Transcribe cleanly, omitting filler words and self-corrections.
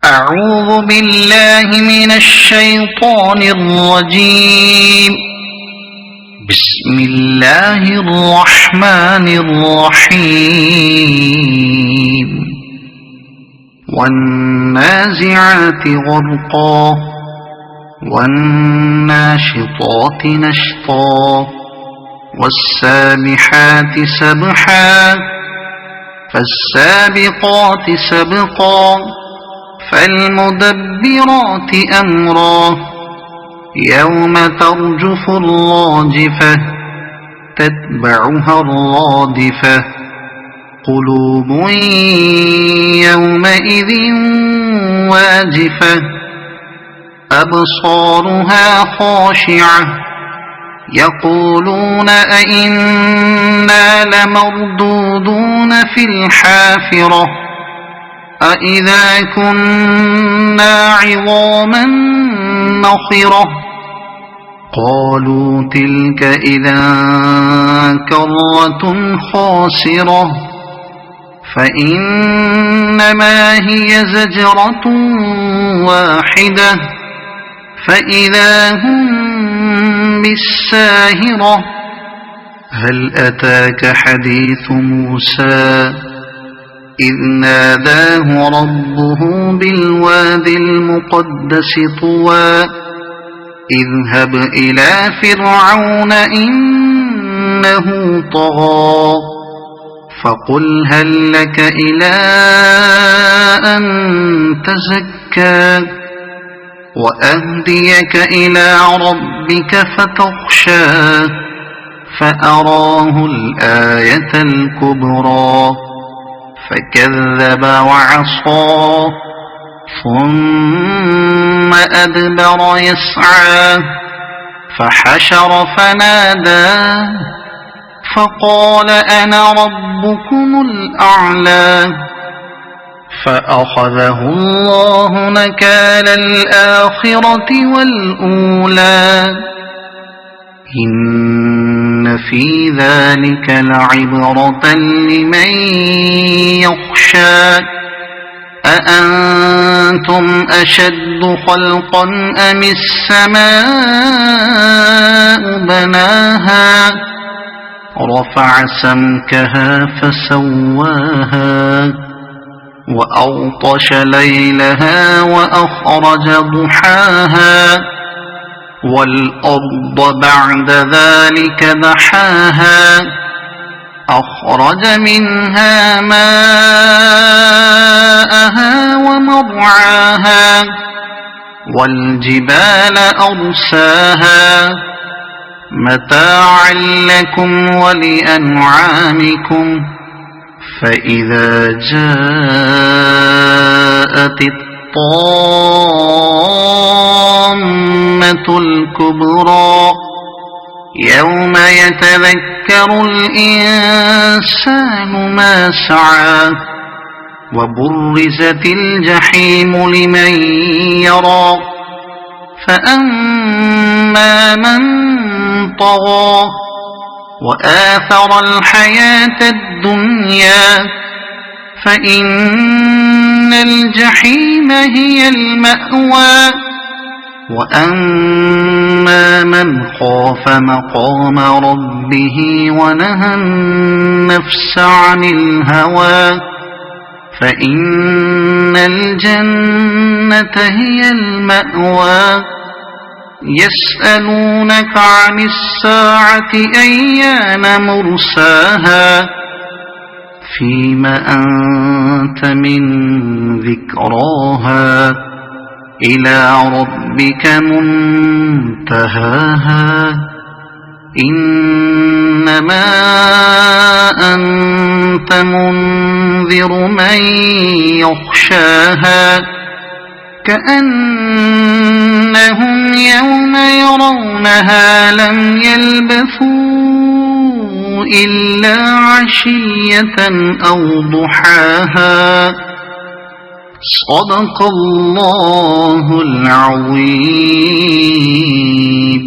أعوذ بالله من الشيطان الرجيم. بسم الله الرحمن الرحيم. والنازعات غرقا والناشطات نشطا والسابحات سبحا فالسابقات سبقا فالمدبرات أمرا يوم ترجف الراجفة تتبعها الرادفة قلوب يومئذ واجفة أبصارها خاشعة يقولون أئنا لمردودون في الحافرة أئذا كنا عظاما نخرة قالوا تلك إذا كرة خاسرة فإنما هي زجرة واحدة فإذا هم بالساهرة هل أتاك حديث موسى إذ ناداه ربه بالوادي المقدس طوى اذهب إلى فرعون إنه طغى فقل هل لك إلى أن تزكى وأهديك إلى ربك فتخشى فأراه الآية الكبرى فكذب وعصى ثم أدبر يسعى فحشر فنادى فقال أنا ربكم الأعلى فأخذه الله نكال الآخرة والأولى إن في ذلك لعبرة لمن يخشى أأنتم أشد خلقا أم السماء بناها رفع سمكها فسواها وأغطش ليلها وأخرج ضحاها والأرض بعد ذلك دحاها أخرج منها ماءها ومرعاها والجبال أرساها متاعا لكم ولأنعامكم فإذا جاءت الطامة الكبرى يوم يتذكر الإنسان ما سعى وبرزت الجحيم لمن يرى فأما من طغى وآثر الحياة الدنيا فإن الجحيم هي المأوى وأما من خاف مقام ربه ونهى النفس عن الهوى فإن الجنة هي المأوى يسألونك عن الساعة أيان مرساها فيما أنت من ذكراها إلى ربك منتهاها إنما أنت منذر من يخشاها كأنهم يوم يرونها لم يلبثوا إلا عشية أو ضحاها صدق الله العظيم.